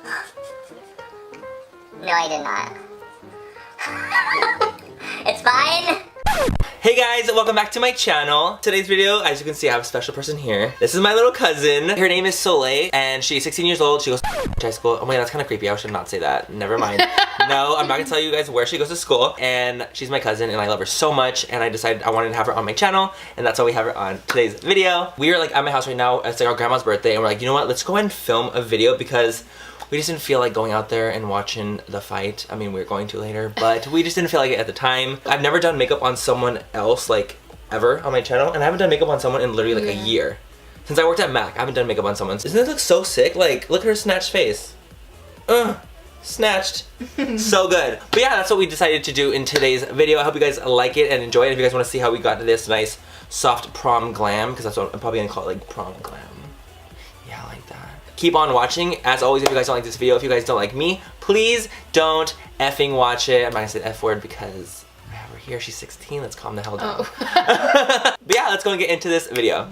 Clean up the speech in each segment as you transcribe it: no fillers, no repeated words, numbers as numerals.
No, I did not. It's fine. Hey guys, welcome back to my channel. Today's video, as you can see, I have a special person here. This is my little cousin. Her name is Soleil, and she's 16 years old. She goes to high school. Oh my god, that's kind of creepy. I should not say that. Never mind. No, I'm not gonna tell you guys where she goes to school. And she's my cousin, and I love her so much. And I decided I wanted to have her on my channel, and that's why we have her on today's video. We are like at my house right now. It's like our grandma's birthday, and we're like, you know what? Let's go ahead and film a video because we just didn't feel like going out there and watching the fight. I mean, we were going to later, but we just didn't feel like it at the time. I've never done makeup on someone else, like, ever on my channel, and I haven't done makeup on someone in literally, like, a year. Since I worked at Mac, I haven't done makeup on someone. Doesn't this look so sick? Like, look at her snatched face. Snatched. So good. But yeah, that's what we decided to do in today's video. I hope you guys like it and enjoy it. If you guys want to see how we got to this nice, soft prom glam, because that's what I'm probably going to call it, like, prom glam. Yeah, I like that. Keep on watching. As always, if you guys don't like this video, if you guys don't like me, please don't effing watch it. I'm not gonna say the F word because I have her here. She's 16. Let's calm the hell down. But yeah, let's go and get into this video.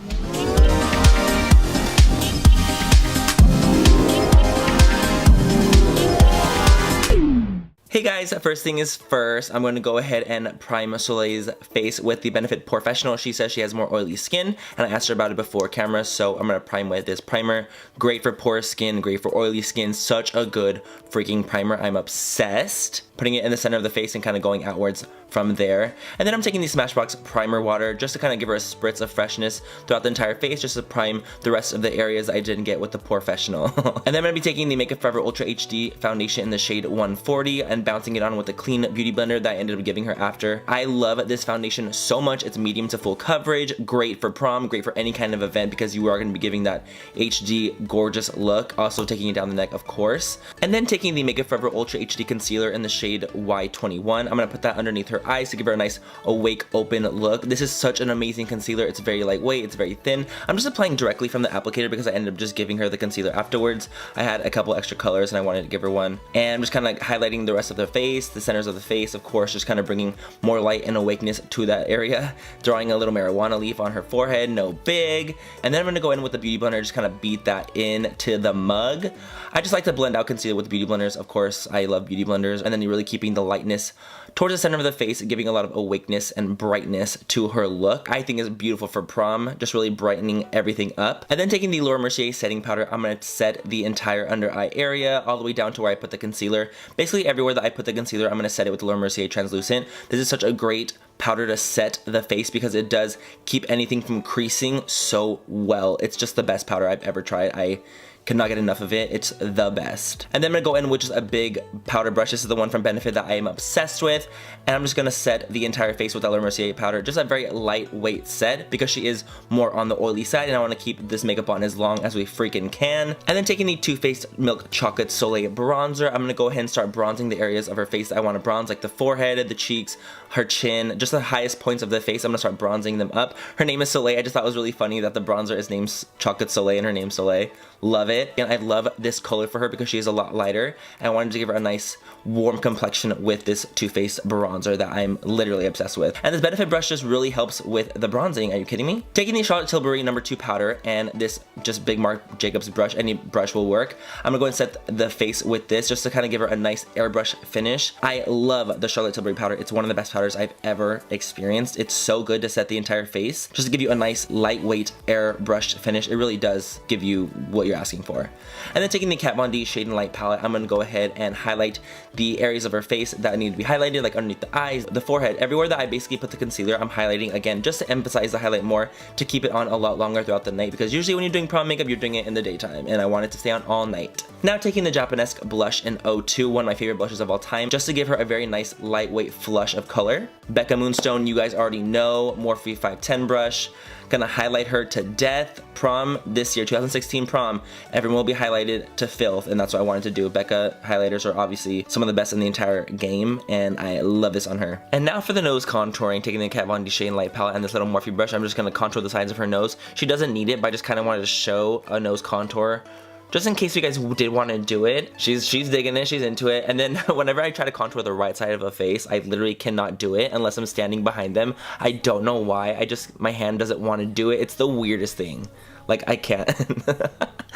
Hey guys, first thing is first, I'm going to go ahead and prime Soleil's face with the Benefit Professional. She says she has more oily skin, and I asked her about it before camera, so I'm going to prime with this primer. Great for porous skin, great for oily skin, such a good freaking primer. I'm obsessed. Putting it in the center of the face and kind of going outwards from there. And then I'm taking the Smashbox primer water just to kind of give her a spritz of freshness throughout the entire face, just to prime the rest of the areas I didn't get with the Professional. And then I'm going to be taking the Makeup Forever Ultra HD foundation in the shade 140 and bouncing it on with the clean beauty blender that I ended up giving her after. I love this foundation so much. It's medium to full coverage, great for prom, great for any kind of event because you are going to be giving that HD gorgeous look. Also taking it down the neck, of course. And then taking the Makeup Forever Ultra HD concealer in the shade Y21. I'm going to put that underneath her eyes to give her a nice awake open look. This is such an amazing concealer. It's very lightweight, it's very thin. I'm just applying directly from the applicator because I ended up just giving her the concealer afterwards. I had a couple extra colors and I wanted to give her one. And I'm just kind of like highlighting the rest of the face, the centers of the face, of course, just kind of bringing more light and awakeness to that area. Drawing a little marijuana leaf on her forehead, no big. And then I'm going to go in with the beauty blender, just kind of beat that into the mug. I just like to blend out concealer with beauty blenders. Of course, I love beauty blenders. And then you're really keeping the lightness towards the center of the face, giving a lot of awakeness and brightness to her look. I think is beautiful for prom, just really brightening everything up. And then taking the Laura Mercier setting powder, I'm going to set the entire under eye area all the way down to where I put the concealer. Basically everywhere that I put the concealer, I'm going to set it with the Laura Mercier translucent. This is such a great powder to set the face because it does keep anything from creasing so well. It's just the best powder I've ever tried. I could not get enough of it. It's the best. And then I'm gonna go in with just a big powder brush. This is the one from Benefit that I am obsessed with. And I'm just gonna set the entire face with Laura Mercier powder. Just a very lightweight set because she is more on the oily side and I wanna keep this makeup on as long as we freaking can. And then taking the Too Faced Milk Chocolate Soleil bronzer, I'm gonna go ahead and start bronzing the areas of her face that I wanna bronze, like the forehead, the cheeks, her chin, just the highest points of the face. I'm gonna start bronzing them up. Her name is Soleil. I just thought it was really funny that the bronzer is named Chocolate Soleil and her name's Soleil. Love it. And I love this color for her because she is a lot lighter. And I wanted to give her a nice warm complexion with this Too Faced bronzer that I'm literally obsessed with. And this Benefit brush just really helps with the bronzing. Are you kidding me? Taking the Charlotte Tilbury No. 2 powder and this just big Marc Jacobs brush, any brush will work. I'm gonna go and set the face with this just to kind of give her a nice airbrush finish. I love the Charlotte Tilbury powder. It's one of the best powders I've ever experienced. It's so good to set the entire face, just to give you a nice lightweight airbrush finish. It really does give you what you're asking for. And then taking the Kat Von D Shade and Light palette, I'm going to go ahead and highlight the areas of her face that need to be highlighted, like underneath the eyes, the forehead, everywhere that I basically put the concealer, I'm highlighting again just to emphasize the highlight more, to keep it on a lot longer throughout the night, because usually when you're doing prom makeup, you're doing it in the daytime, and I want it to stay on all night. Now taking the Japanesque blush in 02, one of my favorite blushes of all time, just to give her a very nice lightweight flush of color. Becca Moonstone, you guys already know, Morphe 510 brush. Gonna highlight her to death. Prom this year, 2016 prom, everyone will be highlighted to filth, and that's what I wanted to do. Becca highlighters are obviously some of the best in the entire game, and I love this on her. And now for the nose contouring, taking the Kat Von D Shade and Light palette and this little Morphe brush, I'm just gonna contour the sides of her nose. She doesn't need it, but I just kind of wanted to show a nose contour just in case you guys did want to do it. She's digging it, she's into it. And then whenever I try to contour the right side of a face, I literally cannot do it unless I'm standing behind them. I don't know why, my hand doesn't want to do it. It's the weirdest thing. Like, I can't.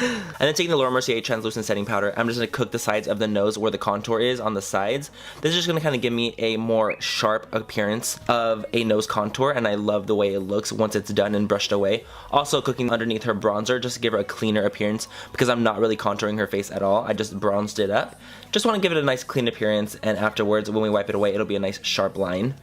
And then taking the Laura Mercier translucent setting powder, I'm just going to cook the sides of the nose where the contour is on the sides. This is just going to kind of give me a more sharp appearance of a nose contour, and I love the way it looks once it's done and brushed away. Also cooking underneath her bronzer just to give her a cleaner appearance, because I'm not really contouring her face at all. I just bronzed it up. Just want to give it a nice clean appearance, and afterwards when we wipe it away it'll be a nice sharp line.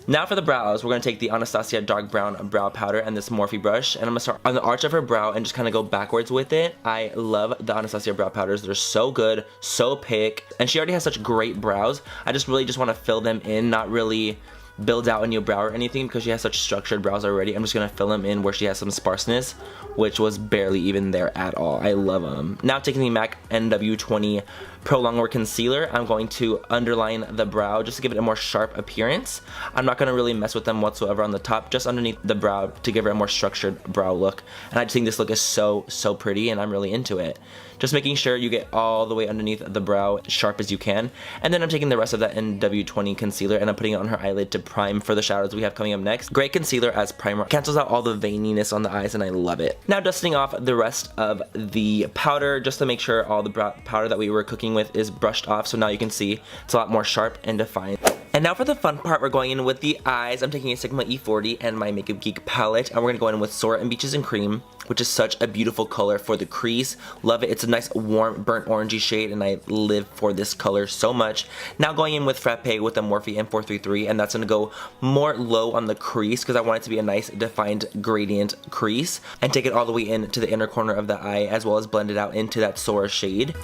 Now for the brows, we're going to take the Anastasia dark brown brow powder and this Morphe brush, and I'm going to start on the arch of her brow and just kind of go backwards with it. I love the Anastasia brow powders. They're so good, so pick, and she already has such great brows. I just really want to fill them in, not really build out a new brow or anything, because she has such structured brows already. I'm just going to fill them in where she has some sparseness, which was barely even there at all. I love them. Now taking the MAC NW20 Pro Longwear Concealer, I'm going to underline the brow just to give it a more sharp appearance. I'm not going to really mess with them whatsoever on the top, just underneath the brow to give her a more structured brow look. And I just think this look is so pretty, and I'm really into it. Just making sure you get all the way underneath the brow as sharp as you can. And then I'm taking the rest of that NW20 concealer and I'm putting it on her eyelid to prime for the shadows we have coming up next. Great concealer as primer. Cancels out all the veininess on the eyes, and I love it. Now dusting off the rest of the powder just to make sure all the powder that we were cooking with is brushed off, so now you can see it's a lot more sharp and defined. And now for the fun part, we're going in with the eyes. I'm taking a Sigma E40 and my Makeup Geek palette, and we're going to go in with Sora and Beaches and Cream, which is such a beautiful color for the crease. Love it. It's a nice warm burnt orangey shade, and I live for this color so much. Now going in with Frappe with the Morphe M433, and that's going to go more low on the crease because I want it to be a nice defined gradient crease, and take it all the way in to the inner corner of the eye, as well as blend it out into that Sora shade.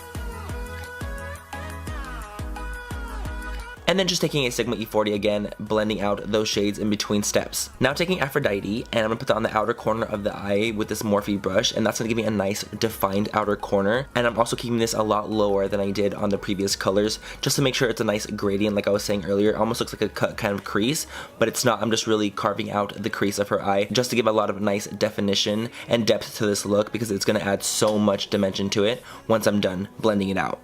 And then just taking a Sigma E40 again, blending out those shades in between steps. Now taking Aphrodite, and I'm going to put that on the outer corner of the eye with this Morphe brush, and that's going to give me a nice defined outer corner. And I'm also keeping this a lot lower than I did on the previous colors, just to make sure it's a nice gradient like I was saying earlier. It almost looks like a cut kind of crease, but it's not. I'm just really carving out the crease of her eye, just to give a lot of nice definition and depth to this look, because it's going to add so much dimension to it once I'm done blending it out.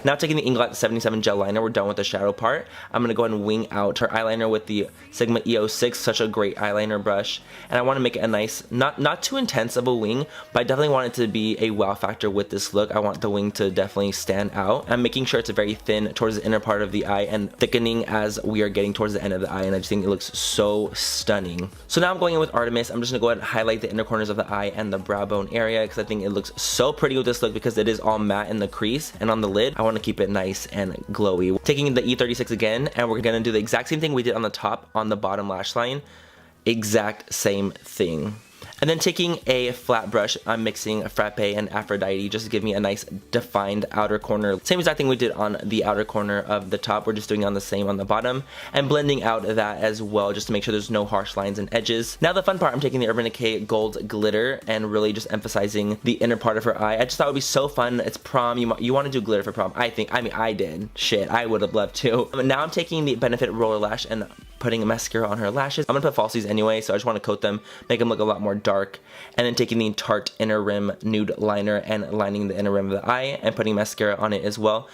Now taking the Inglot 77 gel liner, we're done with the shadow part. I'm going to go ahead and wing out her eyeliner with the Sigma E06, such a great eyeliner brush. And I want to make it a nice, not too intense of a wing, but I definitely want it to be a wow factor with this look. I want the wing to definitely stand out. I'm making sure it's very thin towards the inner part of the eye and thickening as we are getting towards the end of the eye, and I just think it looks so stunning. So now I'm going in with Artemis. I'm just going to go ahead and highlight the inner corners of the eye and the brow bone area, because I think it looks so pretty with this look, because it is all matte in the crease, and on the lid I want to keep it nice and glowy. Taking the E36 again, and we're going to do the exact same thing we did on the top on the bottom lash line. Exact same thing. And then taking a flat brush, I'm mixing Frappe and Aphrodite just to give me a nice defined outer corner. Same exact thing we did on the outer corner of the top, we're just doing on the same on the bottom, and blending out that as well just to make sure there's no harsh lines and edges. Now the fun part, I'm taking the Urban Decay Gold Glitter and really just emphasizing the inner part of her eye. I just thought it would be so fun. It's prom, you want to do glitter for prom. I mean I did. Shit, I would have loved to. Now I'm taking the Benefit Roller Lash and putting a mascara on her lashes. I'm gonna put falsies anyway, so I just want to coat them, make them look a lot more dark. And then taking the Tarte Inner Rim Nude Liner and lining the inner rim of the eye and putting mascara on it as well.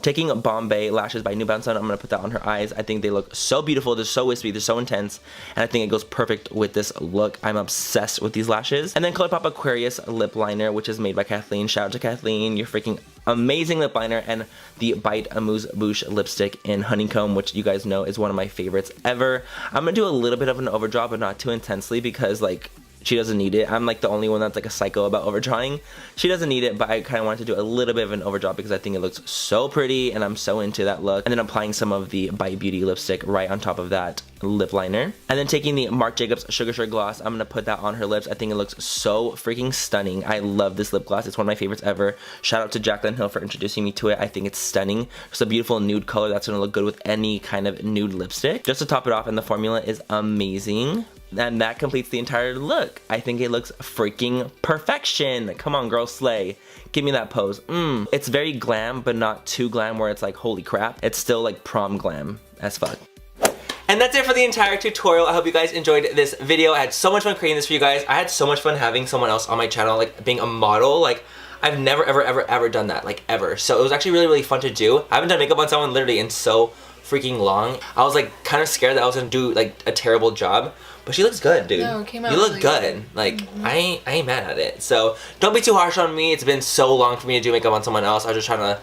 Taking Bombay Lashes by New Balance, I'm going to put that on her eyes. I think they look so beautiful. They're so wispy. They're so intense. And I think it goes perfect with this look. I'm obsessed with these lashes. And then ColourPop Aquarius Lip Liner, which is made by Kathleen. Shout out to Kathleen. You're freaking amazing lip liner. And the Bite Amuse Bouche lipstick in Honeycomb, which you guys know is one of my favorites ever. I'm going to do a little bit of an overdraw, but not too intensely, because like she doesn't need it. I'm like the only one that's like a psycho about overdrawing. She doesn't need it, but I kind of wanted to do a little bit of an overdraw because I think it looks so pretty and I'm so into that look. And then applying some of the Bite Beauty lipstick right on top of that lip liner. And then taking the Marc Jacobs Sugar Sugar Gloss, I'm going to put that on her lips. I think it looks so freaking stunning. I love this lip gloss. It's one of my favorites ever. Shout out to Jaclyn Hill for introducing me to it. I think it's stunning. Just a beautiful nude color that's going to look good with any kind of nude lipstick. Just to top it off, and the formula is amazing. And that completes the entire look. I think it looks freaking perfection. Come on, girl, slay. Give me that pose. It's very glam, but not too glam where it's like, holy crap. It's still like prom glam as fuck. And that's it for the entire tutorial. I hope you guys enjoyed this video. I had so much fun creating this for you guys. I had so much fun having someone else on my channel, like being a model. Like, I've never, ever done that, like ever. So it was actually really, really fun to do. I haven't done makeup on someone literally in so freaking long. I was like kind of scared that I was gonna do like a terrible job, But she looks good, dude. No, it came out you look really good. Like, I ain't mad at it. So, don't be too harsh on me. It's been so long for me to do makeup on someone else. I was just trying to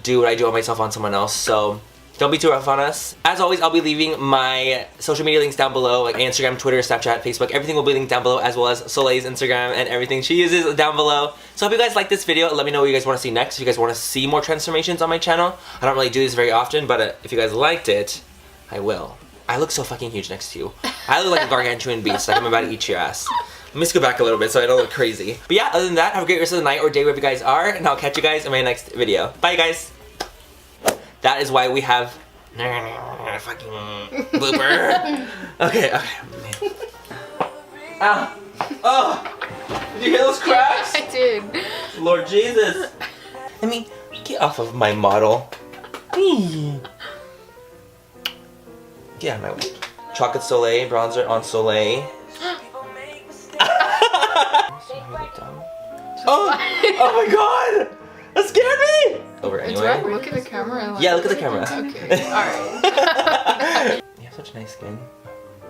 do what I do on myself on someone else. So, don't be too rough on us. As always, I'll be leaving my social media links down below, like Instagram, Twitter, Snapchat, Facebook. Everything will be linked down below, as well as Soleil's Instagram and everything she uses down below. So I hope you guys like this video. Let me know what you guys want to see next. If you guys want to see more transformations on my channel. I don't really do this very often, but if you guys liked it, I will. I look so fucking huge next to you. I look like a gargantuan beast, like I'm about to eat your ass. Let me just go back a little bit so I don't look crazy. But yeah, other than that, have a great rest of the night or day wherever you guys are, and I'll catch you guys in my next video. Bye, guys. That is why we have fucking blooper. Okay. Ow. Oh! Did you hear those cracks? I did. Lord Jesus. Let me get off of my model. Get out of my way. Chocolate Soleil bronzer on Soleil. Oh my god! That scared me! Over anyway. Do I look at the camera? Like, yeah, look at the camera. Okay, alright. You have such nice skin.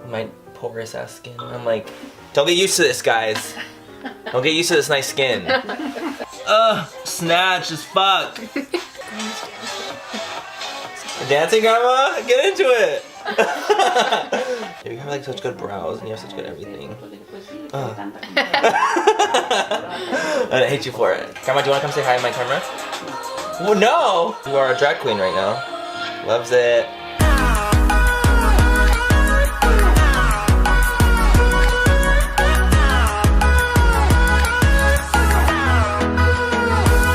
My porous ass skin. I'm like, don't get used to this, guys. Don't get used to this nice skin. Ugh, snatch as fuck. Dancing, grandma? Get into it. You have like such good brows and you have such good everything. I hate you for it. Grandma, do you want to come say hi on my camera? Oh no! You are a drag queen right now. Loves it.